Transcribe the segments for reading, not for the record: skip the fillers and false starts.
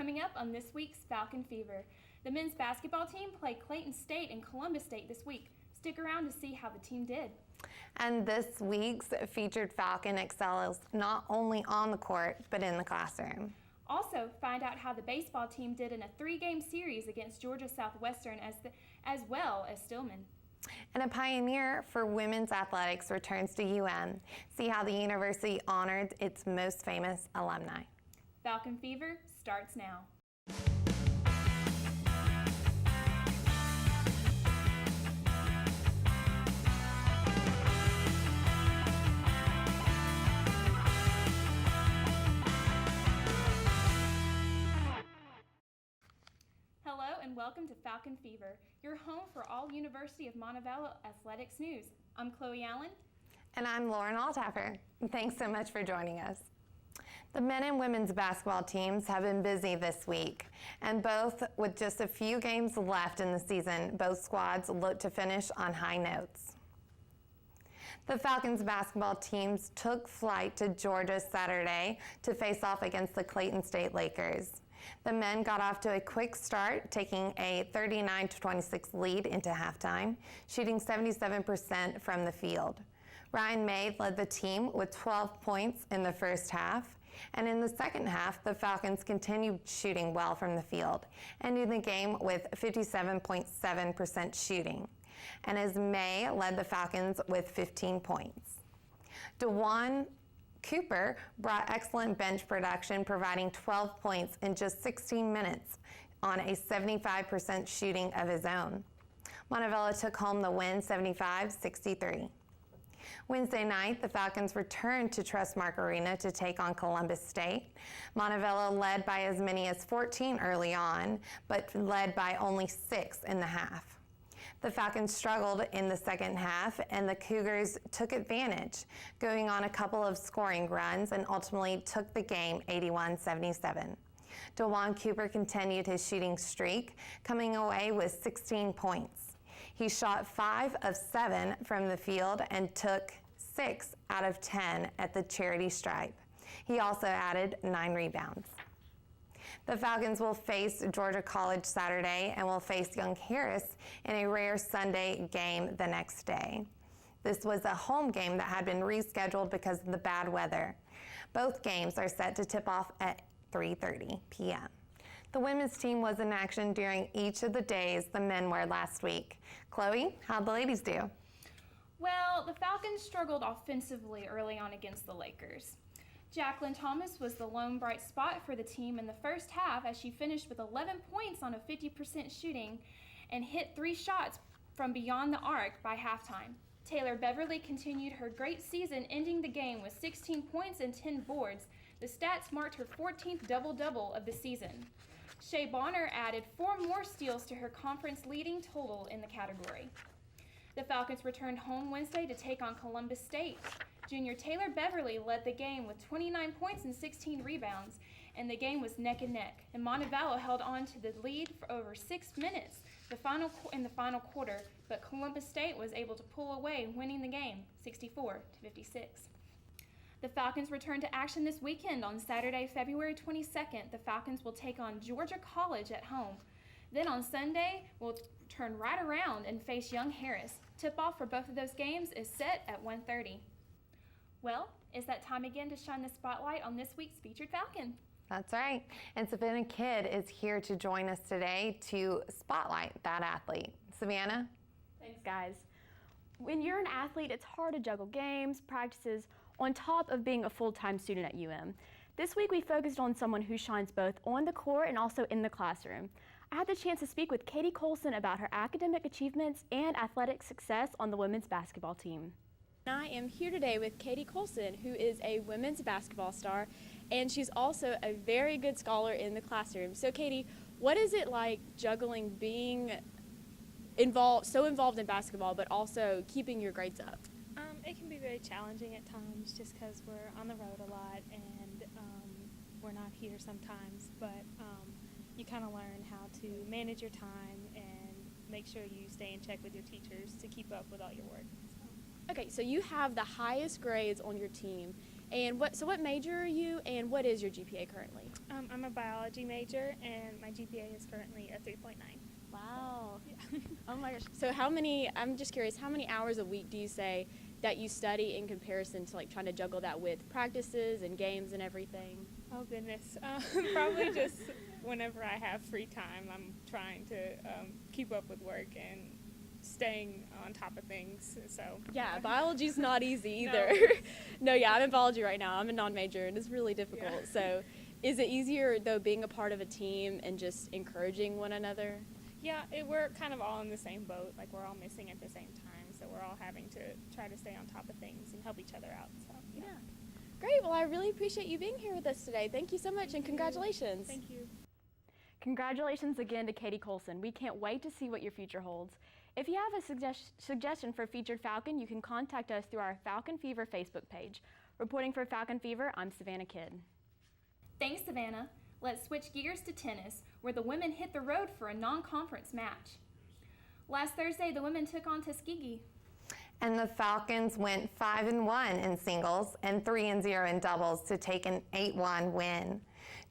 Coming up on this week's Falcon Fever, the men's basketball team played Clayton State and Columbus State this week. Stick around to see how the team did. And this week's featured Falcon excels not only on the court, but in the classroom. Also, find out how the baseball team did in a 3-game series against Georgia Southwestern as well as Stillman. And a pioneer for women's athletics returns to UM. See how the university honored its most famous alumni. Falcon Fever starts now. Hello and welcome to Falcon Fever, your home for all University of Montevallo athletics news. I'm Chloe Allen. And I'm Lauren Altaffer. Thanks so much for joining us. The men and women's basketball teams have been busy this week, and both with just a few games left in the season, both squads look to finish on high notes. The Falcons basketball teams took flight to Georgia Saturday to face off against the Clayton State Lakers. The men got off to a quick start, taking a 39-26 lead into halftime, shooting 77% from the field. Ryan May led the team with 12 points in the first half, and in the second half, the Falcons continued shooting well from the field, ending the game with 57.7% shooting. And as May led the Falcons with 15 points. DeJuan Cooper brought excellent bench production, providing 12 points in just 16 minutes on a 75% shooting of his own. Montevallo took home the win 75-63. Wednesday night, the Falcons returned to Trustmark Arena to take on Columbus State. Montevallo led by as many as 14 early on, but led by only 6 in the half. The Falcons struggled in the second half, and the Cougars took advantage, going on a couple of scoring runs and ultimately took the game 81-77. DeJuan Cooper continued his shooting streak, coming away with 16 points. He shot 5 of 7 from the field and took 6 out of 10 at the charity stripe. He also added 9 rebounds. The Falcons will face Georgia College Saturday and will face Young Harris in a rare Sunday game the next day. This was a home game that had been rescheduled because of the bad weather. Both games are set to tip off at 3:30 p.m. The women's team was in action during each of the days the men were last week. Chloe, how'd the ladies do? Well, the Falcons struggled offensively early on against the Lakers. Jacqueline Thomas was the lone bright spot for the team in the first half as she finished with 11 points on a 50% shooting and hit 3 shots from beyond the arc by halftime. Taylor Beverly continued her great season, ending the game with 16 points and 10 boards. The stats marked her 14th double-double of the season. Shea Bonner added 4 more steals to her conference-leading total in the category. The Falcons returned home Wednesday to take on Columbus State. Junior Taylor Beverly led the game with 29 points and 16 rebounds, and the game was neck and neck. And Montevallo held on to the lead for over 6 minutes in the final quarter, but Columbus State was able to pull away, winning the game 64-56. The Falcons return to action this weekend on Saturday, February 22nd. The Falcons will take on Georgia College at home. Then on Sunday, we'll turn right around and face Young Harris. Tip-off for both of those games is set at 1:30. Well, it's that time again to shine the spotlight on this week's featured Falcon. That's right. And Savannah Kidd is here to join us today to spotlight that athlete. Savannah? Thanks, guys. When you're an athlete, it's hard to juggle games, practices, on top of being a full-time student at UM. This week we focused on someone who shines both on the court and also in the classroom. I had the chance to speak with Katie Colson about her academic achievements and athletic success on the women's basketball team. I am here today with Katie Colson, who is a women's basketball star, and she's also a very good scholar in the classroom. So Katie, what is it like juggling being so involved in basketball, but also keeping your grades up? It can be very challenging at times just because we're on the road a lot and we're not here sometimes, but you kind of learn how to manage your time and make sure you stay in check with your teachers to keep up with all your work. Okay, so you have the highest grades on your team, And what major are you, and what is your GPA currently? I'm a biology major, and my GPA is currently a 3.9. Wow. Yeah. Oh my gosh. So I'm just curious, how many hours a week do you say that you study in comparison to like trying to juggle that with practices and games and everything? Oh goodness, probably just whenever I have free time, I'm trying to keep up with work and staying on top of things. So Yeah, biology's not easy either. No. No, yeah, I'm in biology right now. I'm a non-major, and it's really difficult. Yeah. So is it easier, though, being a part of a team and just encouraging one another? yeah, we're kind of all in the same boat. Like we're all missing at the same time, so we're all having to try to stay on top of things and help each other out. So yeah. Great. Well, I really appreciate you being here with us today. Thank you so much, and congratulations. Thank you. Congratulations again to Katie Colson. We can't wait to see what your future holds. If you have a suggestion for featured Falcon, you can contact us through our Falcon Fever Facebook page. Reporting for Falcon Fever, I'm Savannah Kidd. Thanks, Savannah. Let's switch gears to tennis, where the women hit the road for a non-conference match. Last Thursday, the women took on Tuskegee. And the Falcons went 5-1 in singles and 3-0 in doubles to take an 8-1 win.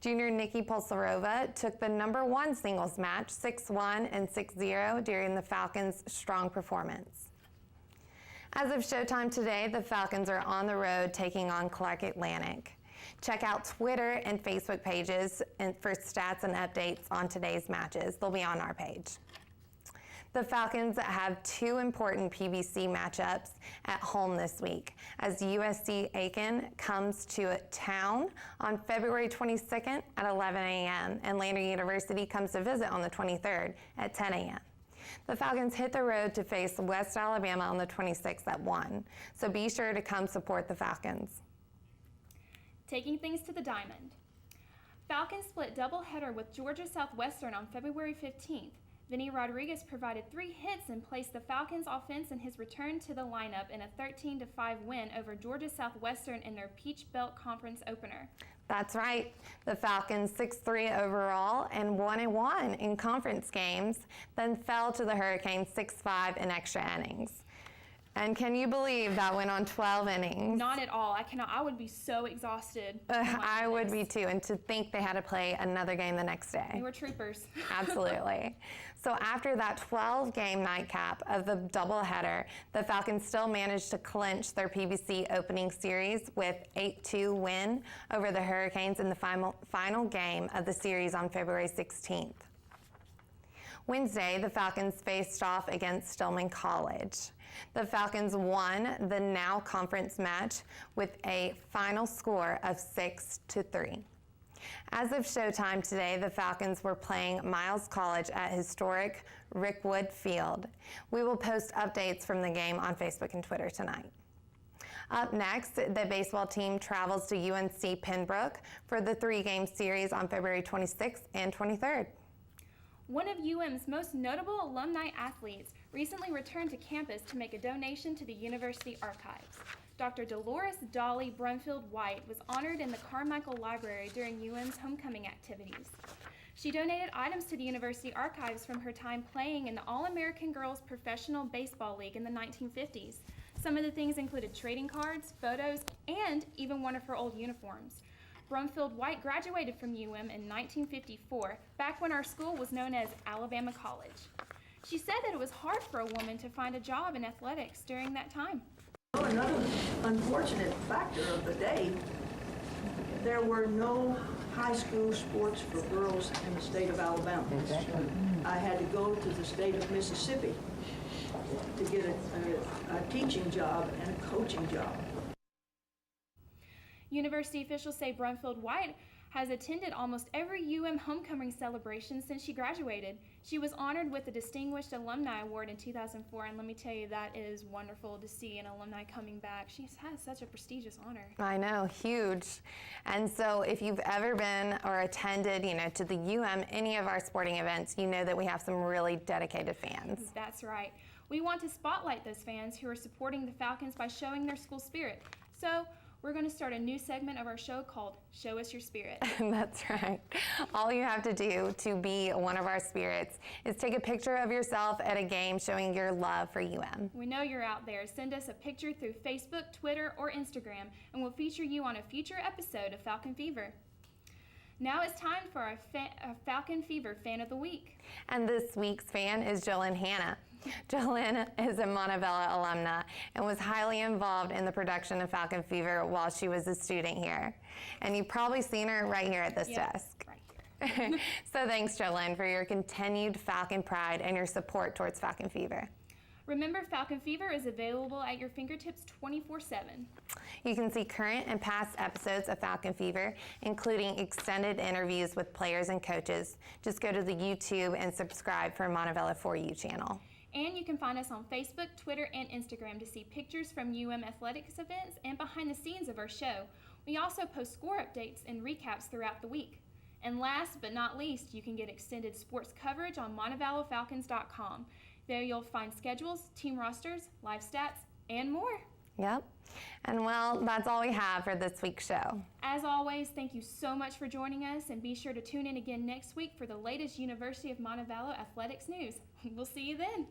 Junior Nikki Polsarova took the #1 singles match 6-1 and 6-0 during the Falcons' strong performance. As of showtime today, the Falcons are on the road taking on Clark Atlantic. Check out Twitter and Facebook pages for stats and updates on today's matches. They'll be on our page. The Falcons have 2 important PBC matchups at home this week as USC Aiken comes to town on February 22nd at 11 a.m. and Lander University comes to visit on the 23rd at 10 a.m. The Falcons hit the road to face West Alabama on the 26th at 1, so be sure to come support the Falcons. Taking things to the diamond. Falcons split doubleheader with Georgia Southwestern on February 15th. Vinny Rodriguez provided 3 hits and placed the Falcons offense in his return to the lineup in a 13-5 win over Georgia Southwestern in their Peach Belt Conference opener. That's right. The Falcons 6-3 overall and 1-1 in conference games, then fell to the Hurricanes 6-5 in extra innings. And can you believe that went on 12 innings? Not at all. I cannot. I would be so exhausted. I would be too. And to think they had to play another game the next day. They were troopers. Absolutely. So after that 12-game nightcap of the doubleheader, the Falcons still managed to clinch their PBC opening series with 8-2 win over the Hurricanes in the final game of the series on February 16th. Wednesday, the Falcons faced off against Stillman College. The Falcons won the now conference match with a final score of 6-3. As of showtime today, the Falcons were playing Miles College at historic Rickwood Field. We will post updates from the game on Facebook and Twitter tonight. Up next, the baseball team travels to UNC Pembroke for the 3-game series on February 26th and 23rd. One of UM's most notable alumni athletes recently returned to campus to make a donation to the university archives. Dr. Dolores Dolly Brumfield White was honored in the Carmichael Library during UM's homecoming activities. She donated items to the university archives from her time playing in the All-American Girls Professional Baseball League in the 1950s. Some of the things included trading cards, photos, and even one of her old uniforms. Brumfield White graduated from UM in 1954, back when our school was known as Alabama College. She said that it was hard for a woman to find a job in athletics during that time. Well, another unfortunate factor of the day, there were no high school sports for girls in the state of Alabama. I had to go to the state of Mississippi to get a teaching job and a coaching job. University officials say Brumfield White has attended almost every UM homecoming celebration since she graduated. She was honored with the Distinguished Alumni Award in 2004, and let me tell you, that is wonderful to see an alumni coming back. She has such a prestigious honor. I know, huge. And so if you've ever been or attended, to the any of our sporting events, you know that we have some really dedicated fans. That's right. We want to spotlight those fans who are supporting the Falcons by showing their school spirit. So we're going to start a new segment of our show called Show Us Your Spirit. That's right. All you have to do to be one of our spirits is take a picture of yourself at a game showing your love for UM. We know you're out there. Send us a picture through Facebook, Twitter, or Instagram, and we'll feature you on a future episode of Falcon Fever. Now it's time for our Falcon Fever Fan of the Week. And this week's fan is Jolyn Hanna. Jolyn is a Montebello alumna and was highly involved in the production of Falcon Fever while she was a student here. And you've probably seen her right here at this desk. Right here. So thanks, Jolyn, for your continued Falcon pride and your support towards Falcon Fever. Remember, Falcon Fever is available at your fingertips 24/7. You can see current and past episodes of Falcon Fever, including extended interviews with players and coaches. Just go to the YouTube and subscribe for Montebello 4U channel. And you can find us on Facebook, Twitter, and Instagram to see pictures from UM athletics events and behind the scenes of our show. We also post score updates and recaps throughout the week. And last but not least, you can get extended sports coverage on MontebelloFalcons.com. There you'll find schedules, team rosters, live stats, and more. Yep. And well, that's all we have for this week's show. As always, thank you so much for joining us, and be sure to tune in again next week for the latest University of Montebello athletics news. We'll see you then.